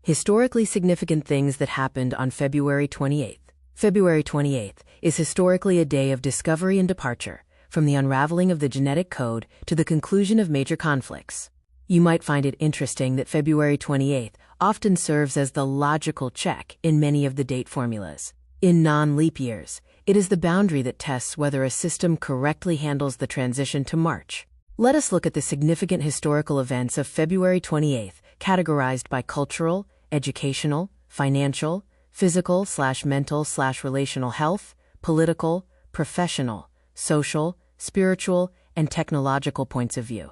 Historically significant things that happened on February 28th. February 28th is historically a day of discovery and departure, from the unraveling of the genetic code to the conclusion of major conflicts. You might find it interesting that February 28th often serves as the logical check in many of the date formulas. In non-leap years, it is the boundary that tests whether a system correctly handles the transition to March. Let us look at the significant historical events of February 28th, categorized by cultural, educational, financial, physical/mental/relational health, political, professional, social, spiritual, and technological points of view.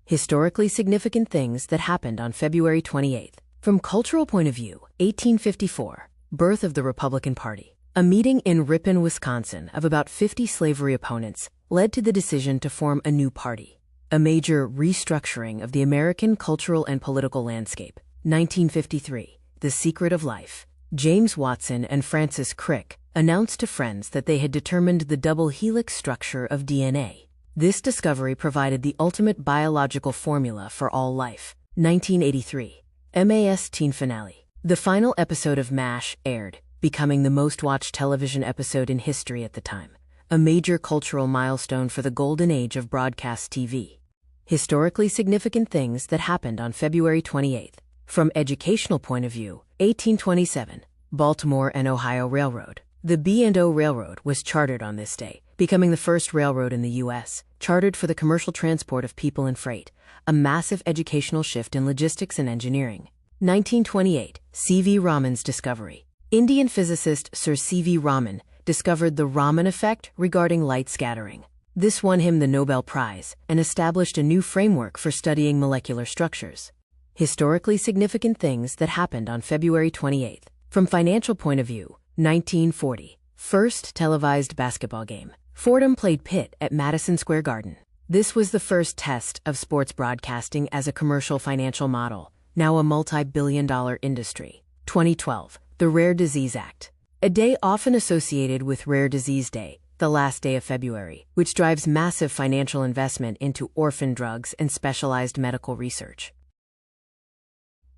Historically significant things that happened on February 28th. From cultural point of view, 1854, birth of the Republican Party. A meeting in Ripon, Wisconsin of about 50 slavery opponents led to the decision to form a new party. A major restructuring of the American cultural and political landscape. 1953, The Secret of Life. James Watson and Francis Crick announced to friends that they had determined the double helix structure of DNA. This discovery provided the ultimate biological formula for all life. 1983, MAS teen finale. The final episode of MASH aired, becoming the most-watched television episode in history at the time. A major cultural milestone for the golden age of broadcast TV. Historically significant things that happened on February 28th. From educational point of view, 1827, Baltimore and Ohio Railroad. The B&O Railroad was chartered on this day, becoming the first railroad in the U.S., chartered for the commercial transport of people and freight, a massive educational shift in logistics and engineering. 1928, C.V. Raman's discovery. Indian physicist Sir C.V. Raman discovered the Raman effect regarding light scattering. This won him the Nobel Prize and established a new framework for studying molecular structures. Historically significant things that happened on February 28th. From financial point of view, 1940, first televised basketball game. Fordham played Pitt at Madison Square Garden. This was the first test of sports broadcasting as a commercial financial model, now a multi-billion-dollar industry. 2012, the Rare Disease Act. A day often associated with Rare Disease Day, the last day of February, which drives massive financial investment into orphan drugs and specialized medical research.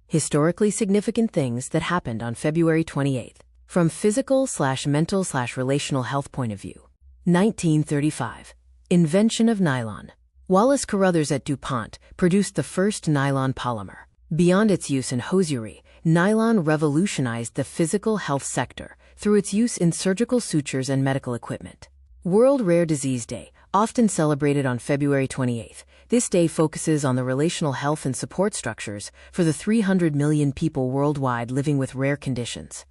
Historically significant things that happened on February 28th. From physical/mental/relational health point of view. 1935. Invention of nylon. Wallace Carothers at DuPont produced the first nylon polymer. Beyond its use in hosiery, nylon revolutionized the physical health sector through its use in surgical sutures and medical equipment. World Rare Disease Day, often celebrated on February 28th. This day focuses on the relational health and support structures for the 300 million people worldwide living with rare conditions.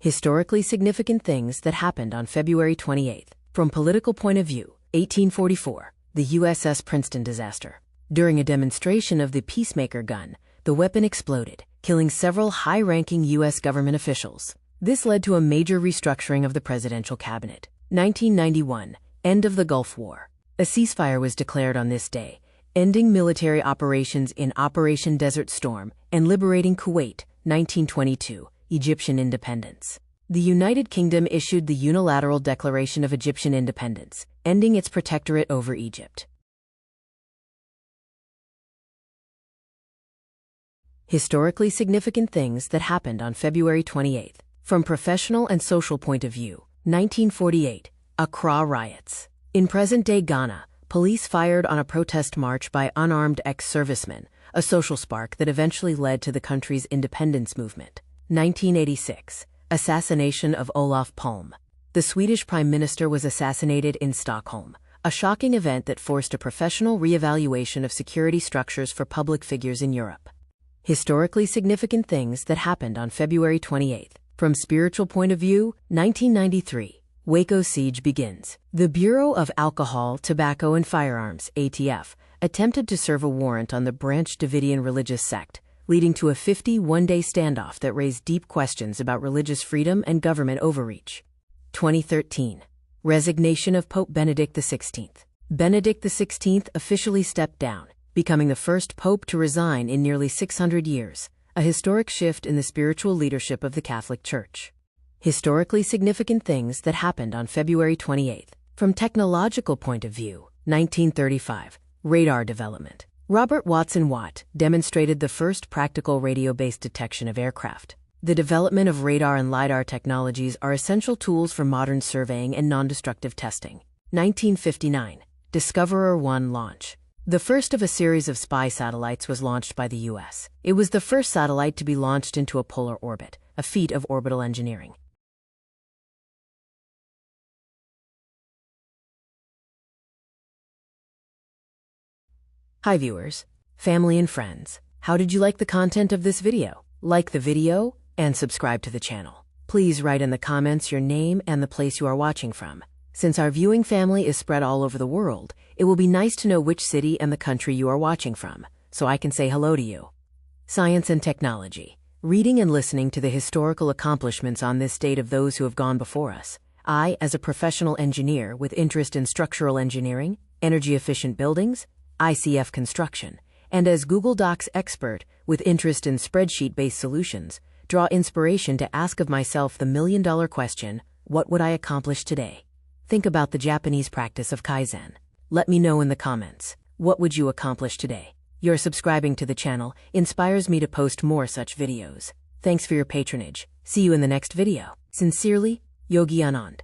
Historically significant things that happened on February 28th. From political point of view, 1844, the USS Princeton disaster. During a demonstration of the Peacemaker gun, the weapon exploded, killing several high-ranking U.S. government officials. This led to a major restructuring of the presidential cabinet. 1991, end of the Gulf War. A ceasefire was declared on this day, ending military operations in Operation Desert Storm and liberating Kuwait. 1922, Egyptian independence. The United Kingdom issued the unilateral Declaration of Egyptian Independence, ending its protectorate over Egypt. Historically significant things that happened on February 28th. From professional and social point of view, 1948, Accra riots. In present-day Ghana, police fired on a protest march by unarmed ex-servicemen, a social spark that eventually led to the country's independence movement. 1986, assassination of Olof Palme. The Swedish Prime Minister was assassinated in Stockholm, a shocking event that forced a professional re-evaluation of security structures for public figures in Europe. Historically significant things that happened on February 28th. From spiritual point of view, 1993, Waco siege begins. The Bureau of Alcohol, Tobacco and Firearms, ATF, attempted to serve a warrant on the Branch Davidian religious sect, leading to a 51-day standoff that raised deep questions about religious freedom and government overreach. 2013, resignation of Pope Benedict XVI. Benedict XVI officially stepped down, becoming the first pope to resign in nearly 600 years, a historic shift in the spiritual leadership of the Catholic Church. Historically significant things that happened on February 28th. From technological point of view, 1935, radar development. Robert Watson Watt demonstrated the first practical radio-based detection of aircraft. The development of radar and LiDAR technologies are essential tools for modern surveying and non-destructive testing. 1959. Discoverer 1 launch. The first of a series of spy satellites was launched by the U.S. It was the first satellite to be launched into a polar orbit, a feat of orbital engineering. Hi viewers, family and friends. How did you like the content of this video? Like the video and subscribe to the channel. Please write in the comments your name and the place you are watching from. Since our viewing family is spread all over the world, it will be nice to know which city and the country you are watching from, so I can say hello to you. Science and technology. Reading and listening to the historical accomplishments on this date of those who have gone before us. I, as a professional engineer with interest in structural engineering, energy-efficient buildings, ICF construction, and as Google Docs expert with interest in spreadsheet-based solutions, draw inspiration to ask of myself the million-dollar question, what would I accomplish today? Think about the Japanese practice of Kaizen. Let me know in the comments, what would you accomplish today? Your subscribing to the channel inspires me to post more such videos. Thanks for your patronage. See you in the next video. Sincerely, Yogi Anand.